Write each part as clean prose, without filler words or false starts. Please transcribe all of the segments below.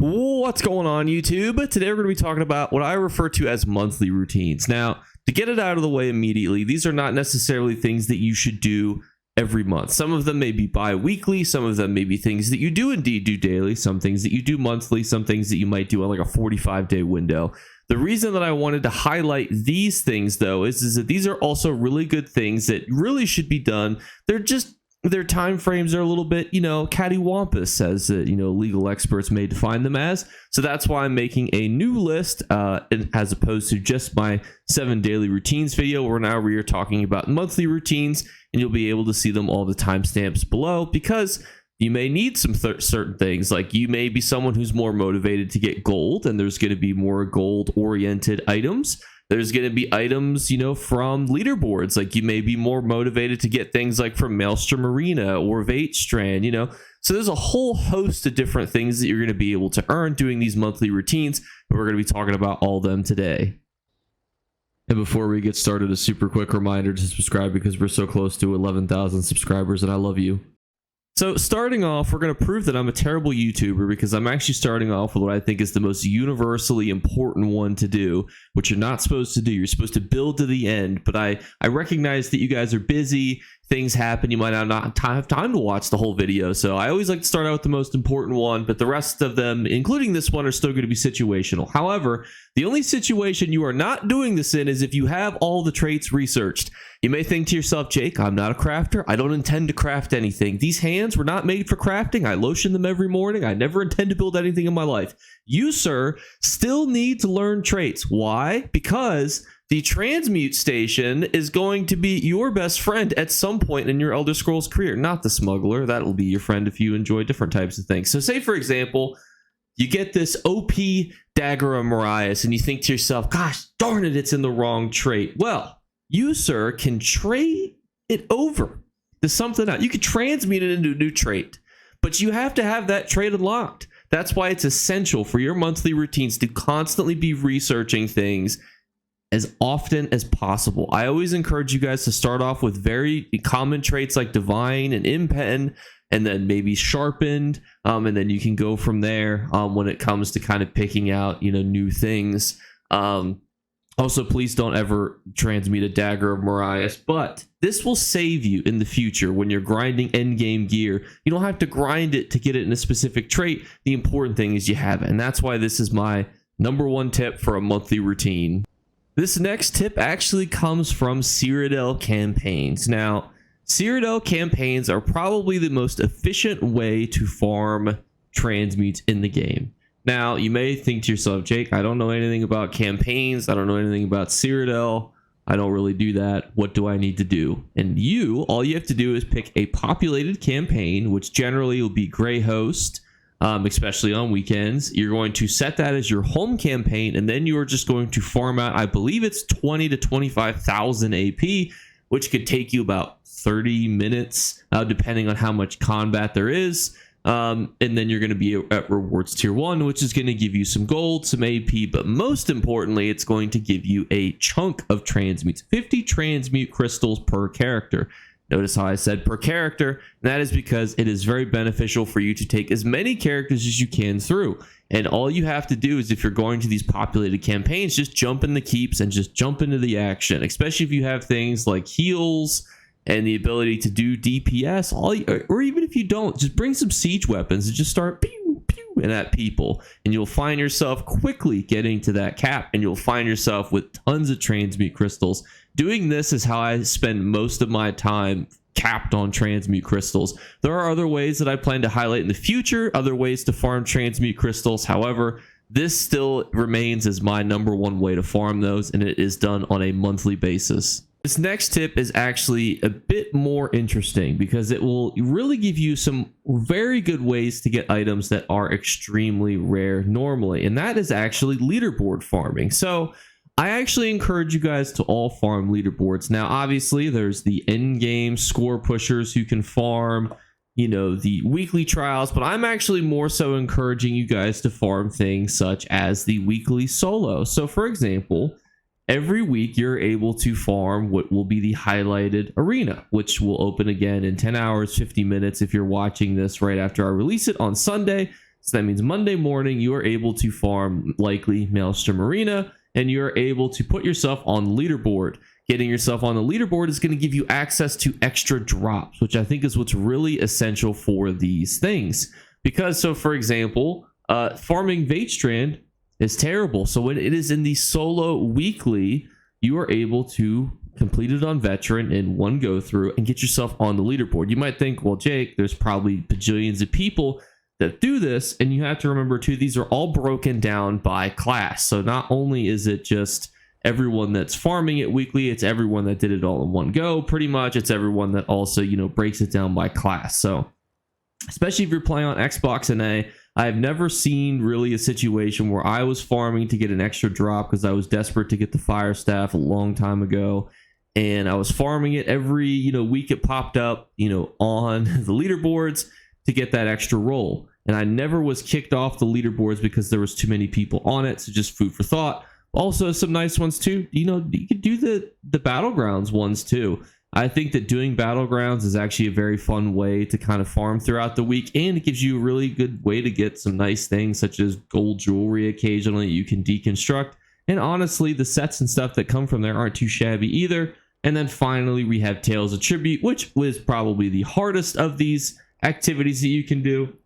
What's going on, YouTube? Today we're going to be talking about what I refer to as monthly routines. Now, to get it out of the way immediately, these are not necessarily things that you should do every month. Some of them may be bi-weekly, some of them may be things that you do indeed do daily, some things that you do monthly, some things that you might do on like a 45-day window. The reason that I wanted to highlight these things, though, is that these are also really good things that really should be done. Their time frames are a little bit, cattywampus, as legal experts may define them as. So that's why I'm making a new list as opposed to just my 7 daily routines video. We are talking about monthly routines, and you'll be able to see them all the timestamps below, because you may need some certain things. Like, you may be someone who's more motivated to get gold, and there's going to be more gold oriented items. There's going to be items, from leaderboards. Like, you may be more motivated to get things like from Maelstrom Arena or Vatestrand, So there's a whole host of different things that you're going to be able to earn doing these monthly routines, and we're going to be talking about all of them today. And before we get started, a super quick reminder to subscribe, because we're so close to 11,000 subscribers, and I love you. So starting off, we're going to prove that I'm a terrible YouTuber, because I'm actually starting off with what I think is the most universally important one to do, which you're not supposed to do. You're supposed to build to the end, but I recognize that you guys are busy. Things happen. You might not have time to watch the whole video. So I always like to start out with the most important one, but the rest of them, including this one, are still going to be situational. However, the only situation you are not doing this in is if you have all the traits researched. You may think to yourself, Jake, I'm not a crafter. I don't intend to craft anything. These hands were not made for crafting. I lotion them every morning. I never intend to build anything in my life. You, sir, still need to learn traits. Why? Because the Transmute station is going to be your best friend at some point in your Elder Scrolls career, not the smuggler. That will be your friend if you enjoy different types of things. So say, for example, you get this OP Dagger of Marias and you think to yourself, gosh, darn it, it's in the wrong trait. Well, you, sir, can trade it over to something else. You can transmute it into a new trait, but you have to have that trait unlocked. That's why it's essential for your monthly routines to constantly be researching things as often as possible. I always encourage you guys to start off with very common traits like Divine and Impen, and then maybe Sharpened, and then you can go from there when it comes to kind of picking out new things. Also, please don't ever transmute a Dagger of Marias, but this will save you in the future when you're grinding endgame gear. You don't have to grind it to get it in a specific trait. The important thing is you have it, and that's why this is my #1 tip for a monthly routine. This next tip actually comes from Cyrodiil campaigns. Now, Cyrodiil campaigns are probably the most efficient way to farm transmutes in the game. Now, you may think to yourself, Jake, I don't know anything about campaigns. I don't know anything about Cyrodiil. I don't really do that. What do I need to do? And all you have to do is pick a populated campaign, which generally will be Grey Host, especially on weekends. You're going to set that as your home campaign, and then you are just going to farm out, I believe it's 20 to 25,000 AP, which could take you about 30 minutes, depending on how much combat there is. And then you're going to be at Rewards Tier 1, which is going to give you some gold, some AP, but most importantly, it's going to give you a chunk of transmutes, 50 transmute crystals per character. Notice how I said per character, and that is because it is very beneficial for you to take as many characters as you can through. And all you have to do is, if you're going to these populated campaigns, just jump in the keeps and just jump into the action, especially if you have things like heals and the ability to do DPS, or even if you don't, just bring some siege weapons and just start pew, pew, and at people, and you'll find yourself quickly getting to that cap, and you'll find yourself with tons of transmute crystals. Doing this is how I spend most of my time capped on transmute crystals. There are other ways that I plan to highlight in the future, other ways to farm transmute crystals. However, this still remains as my #1 way to farm those, and it is done on a monthly basis. This next tip is actually a bit more interesting, because it will really give you some very good ways to get items that are extremely rare normally, and that is actually leaderboard farming. So I actually encourage you guys to all farm leaderboards. Now, obviously, there's the end game score pushers who can farm, the weekly trials, but I'm actually more so encouraging you guys to farm things such as the weekly solo. So, for example, every week you're able to farm what will be the highlighted arena, which will open again in 10 hours, 50 minutes if you're watching this right after I release it on Sunday. So that means Monday morning, you are able to farm likely Maelstrom Arena, and you're able to put yourself on the leaderboard. Getting yourself on the leaderboard is going to give you access to extra drops, which I think is what's really essential for these things. Because, so for example, farming Vatestrand is terrible. So when it is in the solo weekly, you are able to complete it on veteran in one go through and get yourself on the leaderboard. You might think, well, Jake, there's probably bajillions of people that do this, and you have to remember too, these are all broken down by class. So not only is it just everyone that's farming it weekly, it's everyone that did it all in one go, pretty much. It's everyone that also, you know, breaks it down by class. So especially if you're playing on Xbox and I've never seen really a situation where I was farming to get an extra drop because I was desperate to get the fire staff a long time ago, and I was farming it every, you know, week it popped up, you know, on the leaderboards to get that extra roll. And I never was kicked off the leaderboards because there was too many people on it. So just food for thought. Also some nice ones too. You know, you could do the battlegrounds ones too. I think that doing battlegrounds is actually a very fun way to kind of farm throughout the week, and it gives you a really good way to get some nice things such as gold jewelry occasionally you can deconstruct. And honestly, the sets and stuff that come from there aren't too shabby either. And then finally, we have Tales of Tribute, which was probably the hardest of these activities that you can do.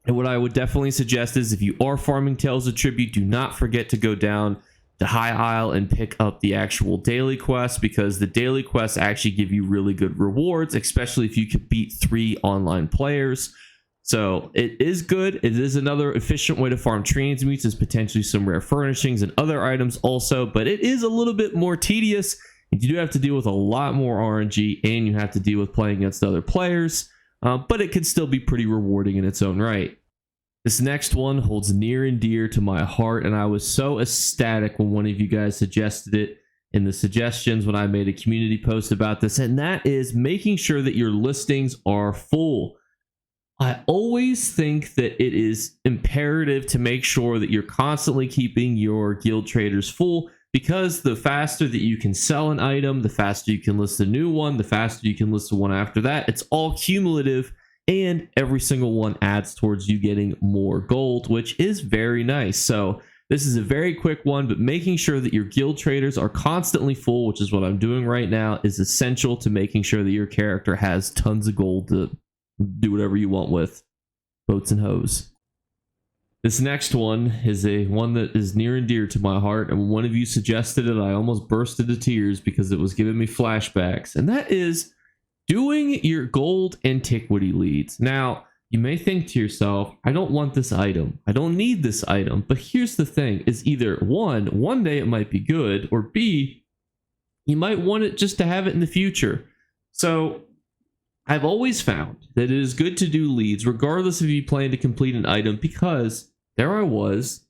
And what I would definitely suggest is if you are farming Tales of Tribute, do not forget to go down to High Isle and pick up the actual daily quests, because the daily quests actually give you really good rewards, especially if you could beat 3 online players. So it is good. It is another efficient way to farm transmutes, is potentially some rare furnishings and other items also, but it is a little bit more tedious. You do have to deal with a lot more RNG, and you have to deal with playing against other players, but it can still be pretty rewarding in its own right. This next one holds near and dear to my heart, and I was so ecstatic when one of you guys suggested it in the suggestions when I made a community post about this, and that is making sure that your listings are full. I always think that it is imperative to make sure that you're constantly keeping your guild traders full, because the faster that you can sell an item, the faster you can list a new one, the faster you can list the one after that. It's all cumulative, and every single one adds towards you getting more gold, which is very nice. So this is a very quick one, but making sure that your guild traders are constantly full, which is what I'm doing right now, is essential to making sure that your character has tons of gold to do whatever you want with. Boats and hoes. This next one is one that is near and dear to my heart, and when one of you suggested it, I almost burst into tears because it was giving me flashbacks, and that is doing your gold antiquity leads. Now, you may think to yourself, I don't want this item. I don't need this item. But here's the thing, is either one day it might be good, or B, you might want it just to have it in the future. So I've always found that it is good to do leads regardless if you plan to complete an item, because there I was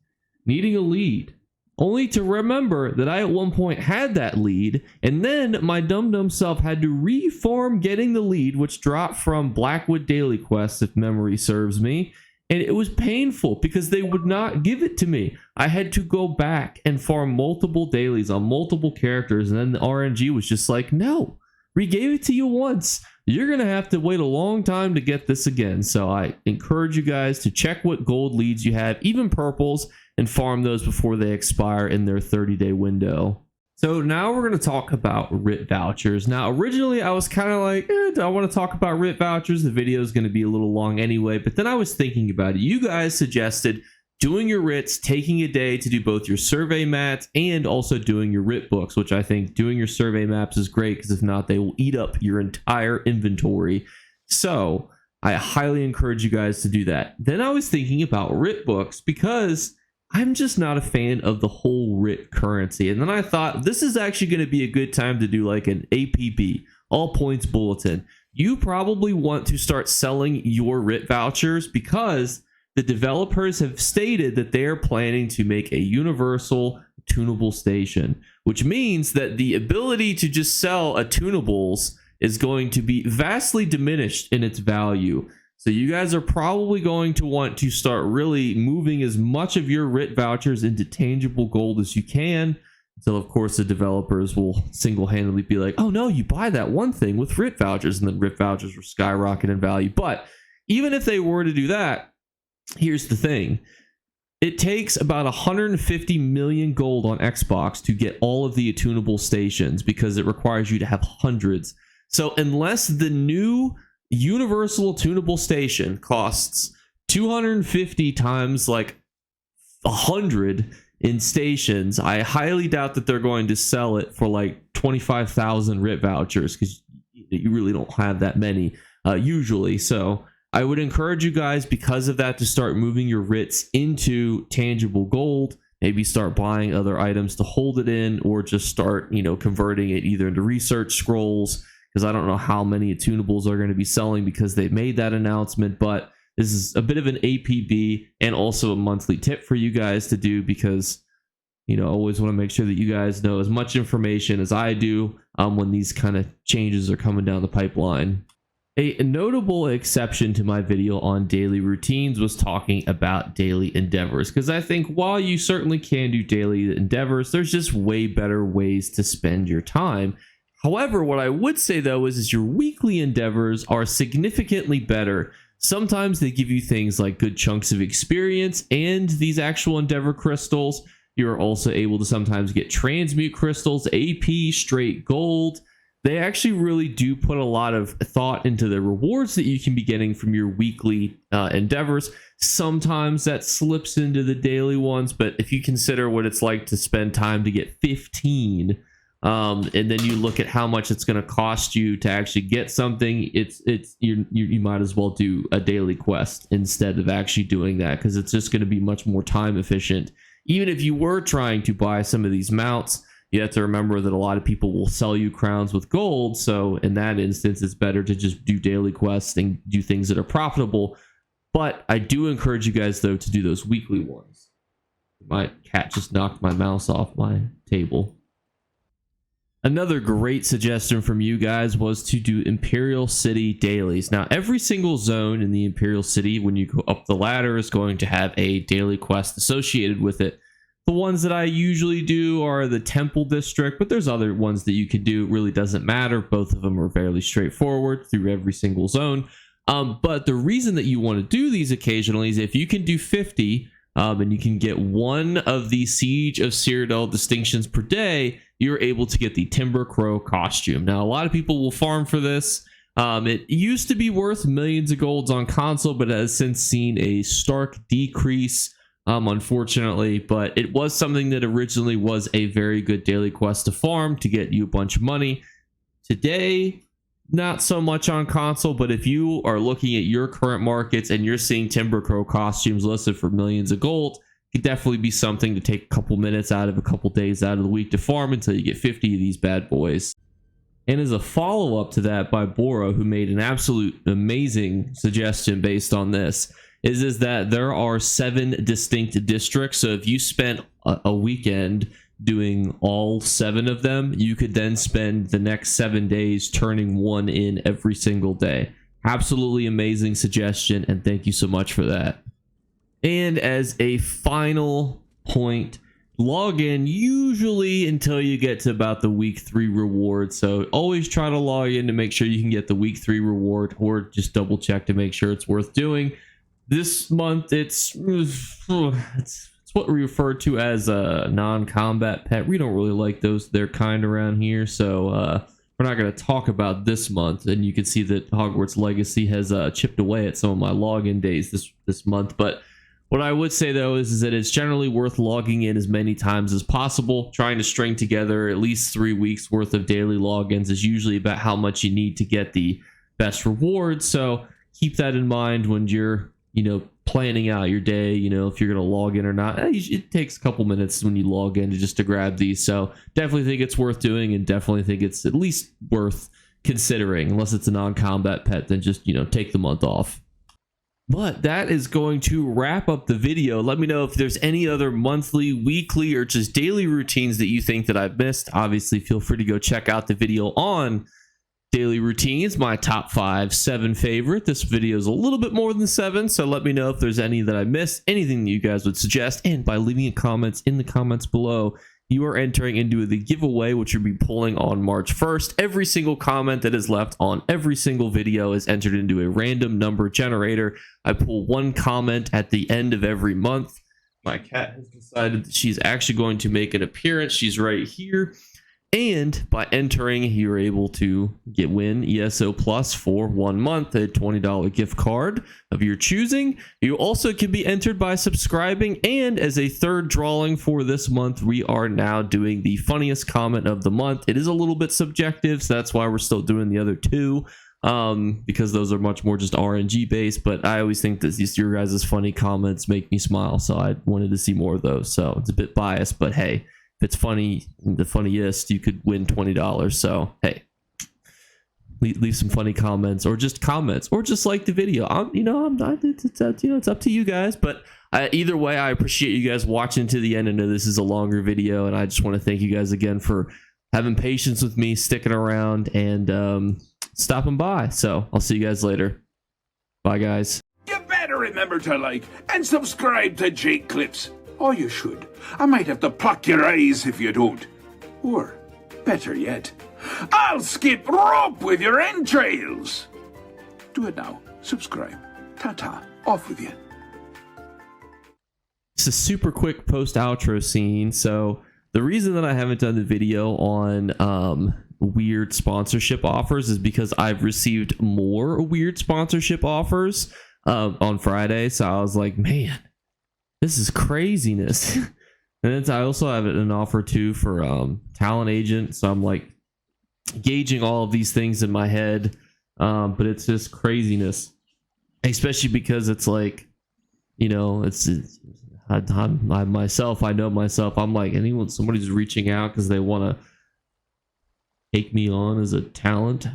needing a lead, only to remember that I at one point had that lead, and then my dum-dum self had to reform getting the lead, which dropped from Blackwood Daily Quest, if memory serves me, and it was painful because they would not give it to me. I had to go back and farm multiple dailies on multiple characters, and then the RNG was just like, no, we gave it to you once. You're going to have to wait a long time to get this again. So I encourage you guys to check what gold leads you have, even purples, and farm those before they expire in their 30-day window. So now we're going to talk about Writ vouchers. Now, originally I was kind of like, do I want to talk about Writ vouchers? The video is going to be a little long anyway, but then I was thinking about it. You guys suggested doing your Writs, taking a day to do both your survey maps and also doing your Writ books, which I think doing your survey maps is great, because if not, they will eat up your entire inventory. So I highly encourage you guys to do that. Then I was thinking about Writ books, because I'm just not a fan of the whole Writ currency. And then I thought this is actually going to be a good time to do like an APB, all points bulletin. You probably want to start selling your Writ vouchers, because the developers have stated that they are planning to make a universal tunable station, which means that the ability to just sell tunables is going to be vastly diminished in its value. So you guys are probably going to want to start really moving as much of your Writ vouchers into tangible gold as you can, until of course the developers will single-handedly be like, oh no, you buy that one thing with Writ vouchers, and then Writ vouchers will skyrocket in value. But even if they were to do that, here's the thing. It takes about 150 million gold on Xbox to get all of the attunable stations because it requires you to have hundreds. So unless the new universal attunable station costs 250 times like 100 in stations, I highly doubt that they're going to sell it for like 25,000 Writ vouchers because you really don't have that many usually. So I would encourage you guys, because of that, to start moving your Writs into tangible gold. Maybe start buying other items to hold it in, or just start, converting it either into research scrolls, because I don't know how many attunables are going to be selling because they made that announcement. But this is a bit of an APB and also a monthly tip for you guys to do, because I always want to make sure that you guys know as much information as I do when these kind of changes are coming down the pipeline. A notable exception to my video on daily routines was talking about daily endeavors, because I think while you certainly can do daily endeavors, there's just way better ways to spend your time. However, what I would say though is your weekly endeavors are significantly better. Sometimes they give you things like good chunks of experience and these actual endeavor crystals. You're also able to sometimes get transmute crystals, AP, straight gold. They actually really do put a lot of thought into the rewards that you can be getting from your weekly endeavors. Sometimes that slips into the daily ones, but if you consider what it's like to spend time to get 15, and then you look at how much it's going to cost you to actually get something, you might as well do a daily quest instead of actually doing that, because it's just going to be much more time efficient. Even if you were trying to buy some of these mounts, you have to remember that a lot of people will sell you crowns with gold. So in that instance, it's better to just do daily quests and do things that are profitable. But I do encourage you guys, though, to do those weekly ones. My cat just knocked my mouse off my table. Another great suggestion from you guys was to do Imperial City dailies. Now, every single zone in the Imperial City, when you go up the ladder, is going to have a daily quest associated with it. The ones that I usually do are the Temple District, but there's other ones that you can do. It really doesn't matter. Both of them are fairly straightforward through every single zone. But the reason that you want to do these occasionally is if you can do 50 and you can get one of the Siege of Cyrodiil distinctions per day, you're able to get the Timber Crow costume. Now, a lot of people will farm for this. It used to be worth millions of golds on console, but has since seen a stark decrease, unfortunately. But it was something that originally was a very good daily quest to farm to get you a bunch of money. Today, not so much on console, but if you are looking at your current markets and you're seeing Timber Crow costumes listed for millions of gold, it could definitely be something to take a couple minutes out of a couple days out of the week to farm until you get 50 of these bad boys. And as a follow-up to that by Bora, who made an absolute amazing suggestion based on this, is that there are 7 distinct districts. So if you spent a weekend doing all 7 of them, you could then spend the next 7 days turning one in every single day. Absolutely amazing suggestion, and thank you so much for that. And as a final point, log in usually until you get to about the week 3 reward. So always try to log in to make sure you can get the week 3 reward, or just double check to make sure it's worth doing. This month, it's what we refer to as a non-combat pet. We don't really like those. They're kind around here, so we're not going to talk about this month. And you can see that Hogwarts Legacy has chipped away at some of my login days this month. But what I would say, though, is that it's generally worth logging in as many times as possible. Trying to string together at least 3 weeks worth of daily logins is usually about how much you need to get the best rewards. So keep that in mind when you're planning out your day, if you're going to log in or not. It takes a couple minutes when you log in just to grab these. So definitely think it's worth doing, and definitely think it's at least worth considering. Unless it's a non-combat pet, then just, take the month off. But that is going to wrap up the video. Let me know if there's any other monthly, weekly, or just daily routines that you think that I've missed. Obviously, feel free to go check out the video on daily routines, my top 5, 7 favorite. This video is a little bit more than 7, so let me know if there's any that I missed, anything that you guys would suggest, and by leaving comments in the comments below. you are entering into the giveaway, which will be pulling on March 1st. Every single comment that is left on every single video is entered into a random number generator. I pull one comment at the end of every month. My cat has decided that she's actually going to make an appearance. She's right here. And by entering, you're able to win ESO Plus for 1 month, a $20 gift card of your choosing. You also can be entered by subscribing, and as a third drawing for this month, we are now doing the funniest comment of the month. It is a little bit subjective, so that's why we're still doing the other two, because those are much more just RNG based, but I always think that these your guys' funny comments make me smile, so I wanted to see more of those. So it's a bit biased, but hey, if it's funny, the funniest, you could win $20. So hey, leave some funny comments, or just like the video. I'm not. It's up to you guys. But either way, I appreciate you guys watching to the end. I know this is a longer video, and I just want to thank you guys again for having patience with me, sticking around, and stopping by. So I'll see you guys later. Bye, guys. You better remember to like and subscribe to Jake Clips. Or you should. I might have to pluck your eyes if you don't. Or, better yet, I'll skip rope with your entrails. Do it now. Subscribe. Ta-ta. Off with you. It's a super quick post-outro scene. So the reason that I haven't done the video on weird sponsorship offers is because I've received more weird sponsorship offers on Friday. So I was like, man, this is craziness. And then I also have an offer too for talent agent. So I'm like gauging all of these things in my head. But it's just craziness, especially because it's like, I know myself. I'm like, somebody's reaching out because they want to take me on as a talent.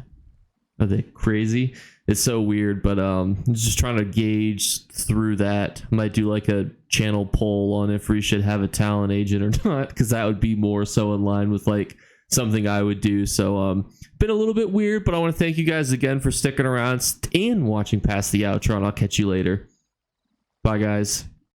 Are they crazy? It's so weird, but I'm just trying to gauge through that. I might do like a channel poll on if we should have a talent agent or not, because that would be more so in line with like something I would do. So been a little bit weird, but I want to thank you guys again for sticking around and watching past the outro, and I'll catch you later. Bye, guys.